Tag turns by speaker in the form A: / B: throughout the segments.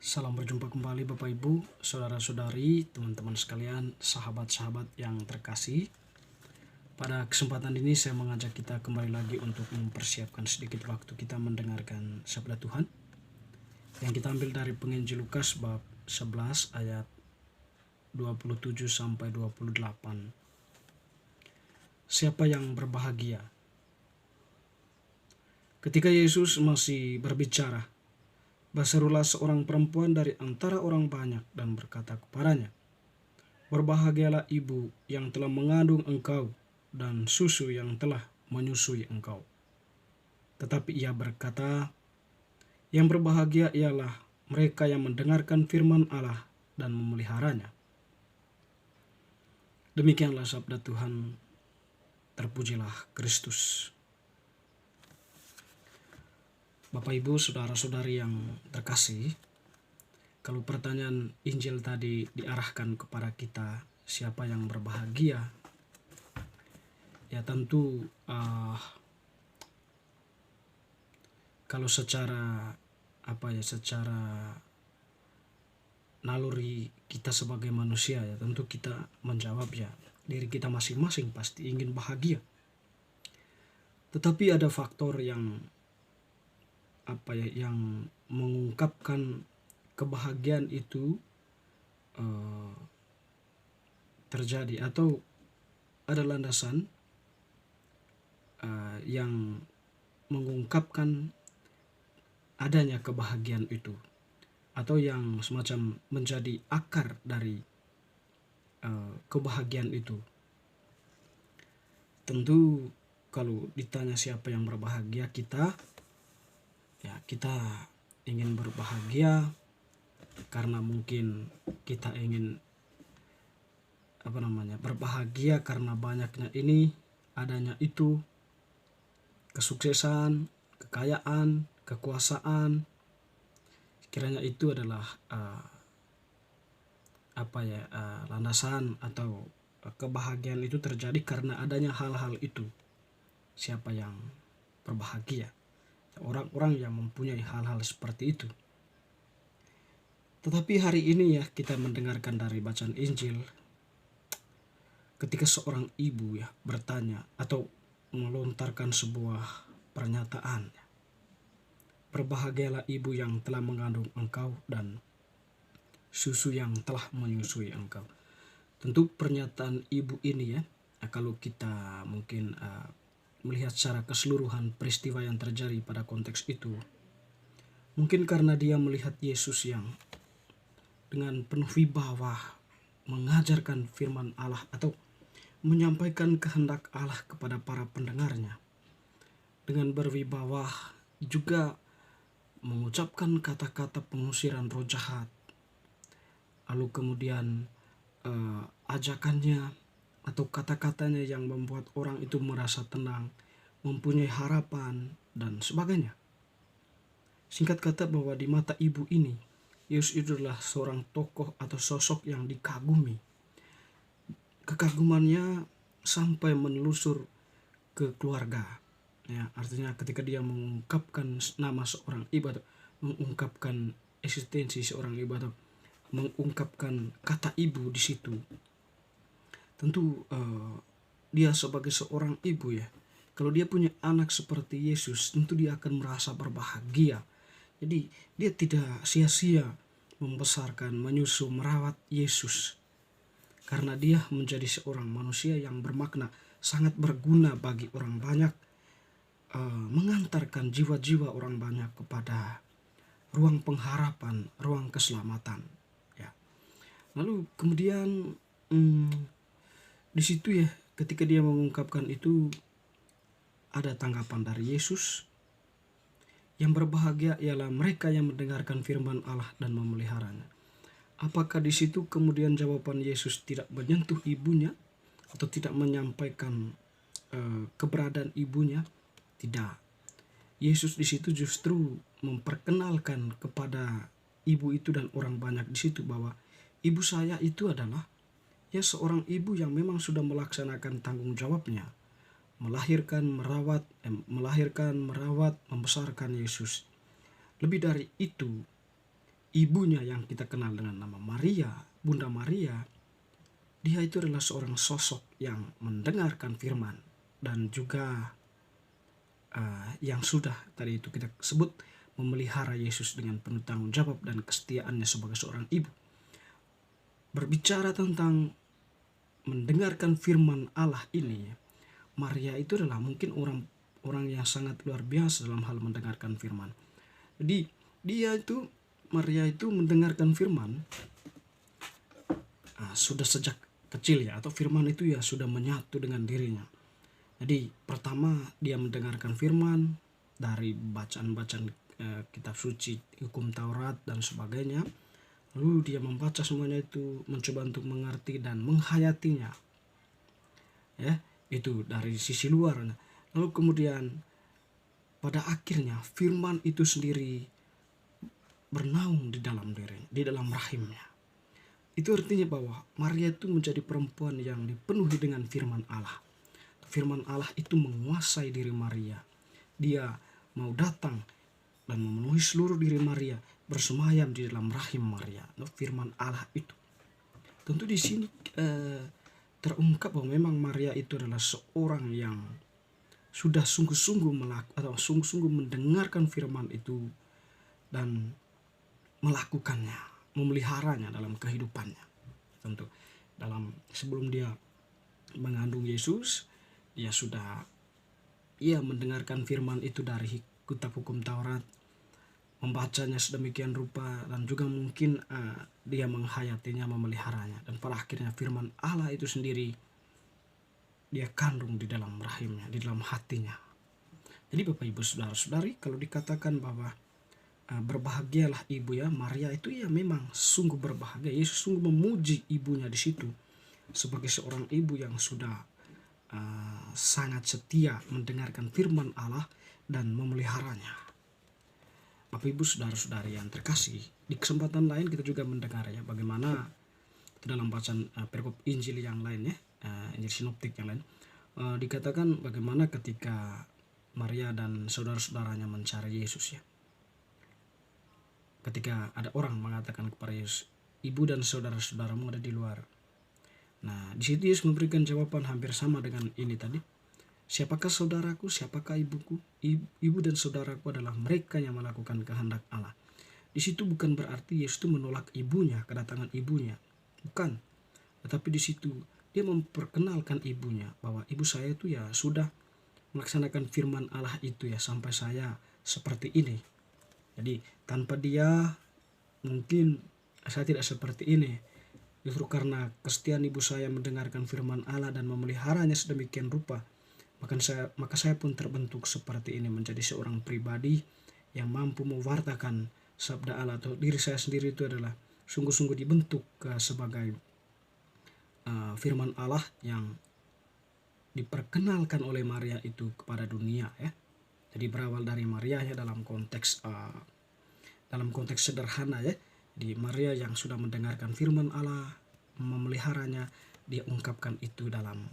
A: Salam berjumpa kembali Bapak Ibu, saudara-saudari, teman-teman sekalian, sahabat-sahabat yang terkasih. Pada kesempatan ini saya mengajak kita kembali lagi untuk mempersiapkan sedikit waktu kita mendengarkan sabda Tuhan yang kita ambil dari penginjil Lukas bab 11 ayat 27 sampai 28. Siapa yang berbahagia? Ketika Yesus masih berbicara, berserulah seorang perempuan dari antara orang banyak dan berkata kepadanya, "Berbahagialah ibu yang telah mengandung engkau dan susu yang telah menyusui engkau." Tetapi ia berkata, "Yang berbahagia ialah mereka yang mendengarkan firman Allah dan memeliharanya." Demikianlah sabda Tuhan. Terpujilah Kristus. Bapak Ibu, saudara-saudari yang terkasih, kalau pertanyaan Injil tadi diarahkan kepada kita, siapa yang berbahagia? Ya tentu kalau secara secara naluri kita sebagai manusia, ya tentu kita menjawab ya diri kita masing-masing pasti ingin bahagia. Tetapi ada faktor yang yang mengungkapkan kebahagiaan itu terjadi, atau ada landasan yang mengungkapkan adanya kebahagiaan itu, atau yang semacam menjadi akar dari kebahagiaan itu. Tentu kalau ditanya siapa yang berbahagia, kita ingin berbahagia karena mungkin kita ingin berbahagia karena banyaknya ini, adanya itu, kesuksesan, kekayaan, kekuasaan. Kiranya itu adalah landasan atau kebahagiaan itu terjadi karena adanya hal-hal itu. Siapa yang berbahagia? Orang-orang yang mempunyai hal-hal seperti itu. Tetapi hari ini kita mendengarkan dari bacaan Injil, ketika seorang ibu bertanya atau melontarkan sebuah pernyataan, "Berbahagialah ibu yang telah mengandung engkau dan susu yang telah menyusui engkau." Tentu pernyataan ibu ini kalau kita mungkin melihat secara keseluruhan peristiwa yang terjadi pada konteks itu, mungkin karena dia melihat Yesus yang dengan penuh wibawa mengajarkan firman Allah atau menyampaikan kehendak Allah kepada para pendengarnya. Dengan berwibawa juga mengucapkan kata-kata pengusiran roh jahat. Lalu kemudian ajakannya atau kata-katanya yang membuat orang itu merasa tenang, mempunyai harapan, dan sebagainya. Singkat kata, bahwa di mata ibu ini, Yesus itu adalah seorang tokoh atau sosok yang dikagumi. Kekagumannya sampai menelusur ke keluarga. Ya, artinya ketika dia mengungkapkan nama seorang ibu, atau mengungkapkan eksistensi seorang ibu, atau mengungkapkan kata ibu di situ, tentu dia sebagai seorang ibu kalau dia punya anak seperti Yesus, tentu dia akan merasa berbahagia. Jadi dia tidak sia-sia membesarkan, menyusu, merawat Yesus, karena dia menjadi seorang manusia yang bermakna, sangat berguna bagi orang banyak, mengantarkan jiwa-jiwa orang banyak kepada ruang pengharapan, ruang keselamatan. Lalu kemudian di situ ketika dia mengungkapkan itu, ada tanggapan dari Yesus, "Yang berbahagia ialah mereka yang mendengarkan firman Allah dan memeliharanya." Apakah di situ kemudian jawaban Yesus tidak menyentuh ibunya atau tidak menyampaikan keberadaan ibunya? Tidak. Yesus di situ justru memperkenalkan kepada ibu itu dan orang banyak di situ bahwa ibu saya itu adalah seorang ibu yang memang sudah melaksanakan tanggung jawabnya, melahirkan, merawat, membesarkan Yesus. Lebih dari itu, ibunya yang kita kenal dengan nama Maria, Bunda Maria, dia itu adalah seorang sosok yang mendengarkan firman dan juga yang sudah tadi itu kita sebut memelihara Yesus dengan penuh tanggung jawab dan kesetiaannya sebagai seorang ibu. Berbicara tentang mendengarkan firman Allah ini, Maria itu adalah mungkin orang yang sangat luar biasa dalam hal mendengarkan firman. Jadi Maria itu mendengarkan firman sudah sejak kecil ya, atau firman itu ya sudah menyatu dengan dirinya. Jadi pertama dia mendengarkan firman dari bacaan-bacaan kitab suci, hukum Taurat dan sebagainya. Lalu dia membaca semuanya itu, mencoba untuk mengerti dan menghayatinya. Ya, itu dari sisi luar. Lalu kemudian pada akhirnya firman itu sendiri bernaung di dalam diri, di dalam rahimnya. Itu artinya bahwa Maria itu menjadi perempuan yang dipenuhi dengan firman Allah. Firman Allah itu menguasai diri Maria. Dia mau datang dan memenuhi seluruh diri Maria, bersemayam di dalam rahim Maria. Firman Allah itu. Tentu di sini terungkap bahwa memang Maria itu adalah seorang yang sudah sungguh-sungguh sungguh-sungguh mendengarkan firman itu dan melakukannya, memeliharanya dalam kehidupannya. Tentu sebelum dia mengandung Yesus, dia sudah mendengarkan firman itu dari kitab hukum Taurat, membacanya sedemikian rupa, dan juga mungkin dia menghayatinya, memeliharanya, dan pada akhirnya firman Allah itu sendiri dia kandung di dalam rahimnya, di dalam hatinya. Jadi Bapak Ibu Saudara-saudari, kalau dikatakan bahwa berbahagialah ibu ya, Maria itu ya memang sungguh berbahagia. Yesus sungguh memuji ibunya di situ sebagai seorang ibu yang sudah sangat setia mendengarkan firman Allah dan memeliharanya. Bapak Ibu Saudara-saudari yang terkasih, di kesempatan lain kita juga mendengar ya bagaimana dalam bacaan perikop Injil yang lain ya, Injil sinoptik yang lain, dikatakan bagaimana ketika Maria dan saudara-saudaranya mencari Yesus ya. Ketika ada orang mengatakan kepada Yesus, ibu dan saudara-saudaramu ada di luar. Nah, di situ Yesus memberikan jawaban hampir sama dengan ini tadi. Siapakah saudaraku, siapakah ibuku? Ibu dan saudaraku adalah mereka yang melakukan kehendak Allah. Di situ bukan berarti Yesus itu menolak ibunya, kedatangan ibunya. Bukan. Tetapi di situ dia memperkenalkan ibunya bahwa ibu saya itu ya sudah melaksanakan firman Allah itu ya sampai saya seperti ini. Jadi tanpa dia mungkin saya tidak seperti ini. Justru karena kesetiaan ibu saya mendengarkan firman Allah dan memeliharanya sedemikian rupa, maka saya pun terbentuk seperti ini, menjadi seorang pribadi yang mampu mewartakan sabda Allah, atau diri saya sendiri itu adalah sungguh-sungguh dibentuk sebagai firman Allah yang diperkenalkan oleh Maria itu kepada dunia ya. Jadi berawal dari Maria ya, dalam konteks sederhana ya, di Maria yang sudah mendengarkan firman Allah, memeliharanya, dia ungkapkan itu dalam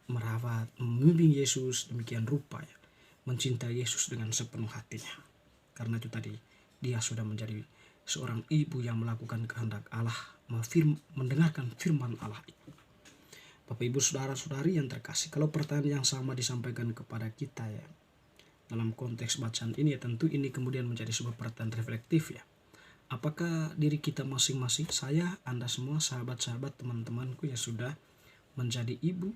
A: merawat, membimbing Yesus demikian rupa ya, mencintai Yesus dengan sepenuh hatinya. Karena itu tadi dia sudah menjadi seorang ibu yang melakukan kehendak Allah, mendengarkan firman Allah itu. Bapak Ibu Saudara-saudari yang terkasih, kalau pertanyaan yang sama disampaikan kepada kita ya dalam konteks bacaan ini ya, tentu ini kemudian menjadi sebuah pertanyaan reflektif ya. Apakah diri kita masing-masing, saya, Anda semua, sahabat-sahabat, teman-temanku ya sudah menjadi ibu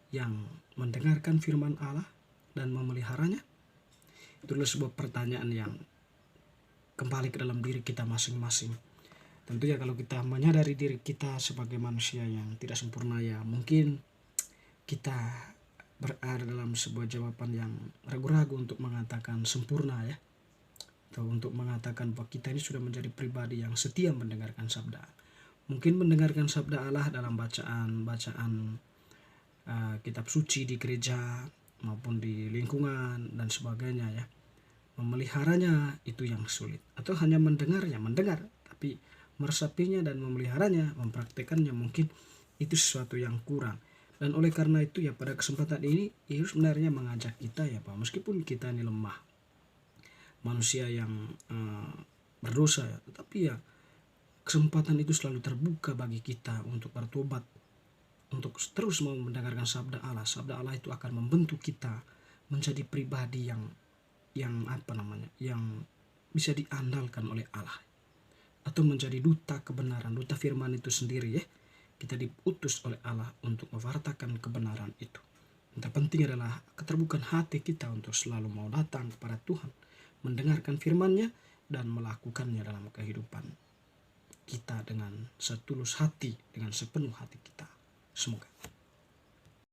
A: yang mendengarkan firman Allah dan memeliharanya? Itu adalah sebuah pertanyaan yang kembali ke dalam diri kita masing-masing. Tentunya kalau kita menyadari diri kita sebagai manusia yang tidak sempurna ya, mungkin kita berada dalam sebuah jawaban yang ragu-ragu untuk mengatakan sempurna ya, atau untuk mengatakan bahwa kita ini sudah menjadi pribadi yang setia mendengarkan sabda. Mungkin mendengarkan sabda Allah dalam bacaan kitab suci di gereja maupun di lingkungan dan sebagainya ya, memeliharanya itu yang sulit. Atau hanya mendengar, tapi meresapinya dan memeliharanya, mempraktekannya, mungkin itu sesuatu yang kurang. Dan oleh karena itu ya, pada kesempatan ini Yesus sebenarnya mengajak kita ya, Pak, meskipun kita ini lemah, manusia yang berdosa ya. Tetapi ya kesempatan itu selalu terbuka bagi kita untuk bertobat, untuk terus mau mendengarkan sabda Allah. Sabda Allah itu akan membentuk kita menjadi pribadi yang apa namanya, yang bisa diandalkan oleh Allah, atau menjadi duta kebenaran, duta firman itu sendiri ya. Kita diutus oleh Allah untuk mewartakan kebenaran itu. Yang terpenting adalah keterbukaan hati kita untuk selalu mau datang kepada Tuhan, mendengarkan firman-Nya dan melakukannya dalam kehidupan kita dengan setulus hati, dengan sepenuh hati kita. Semoga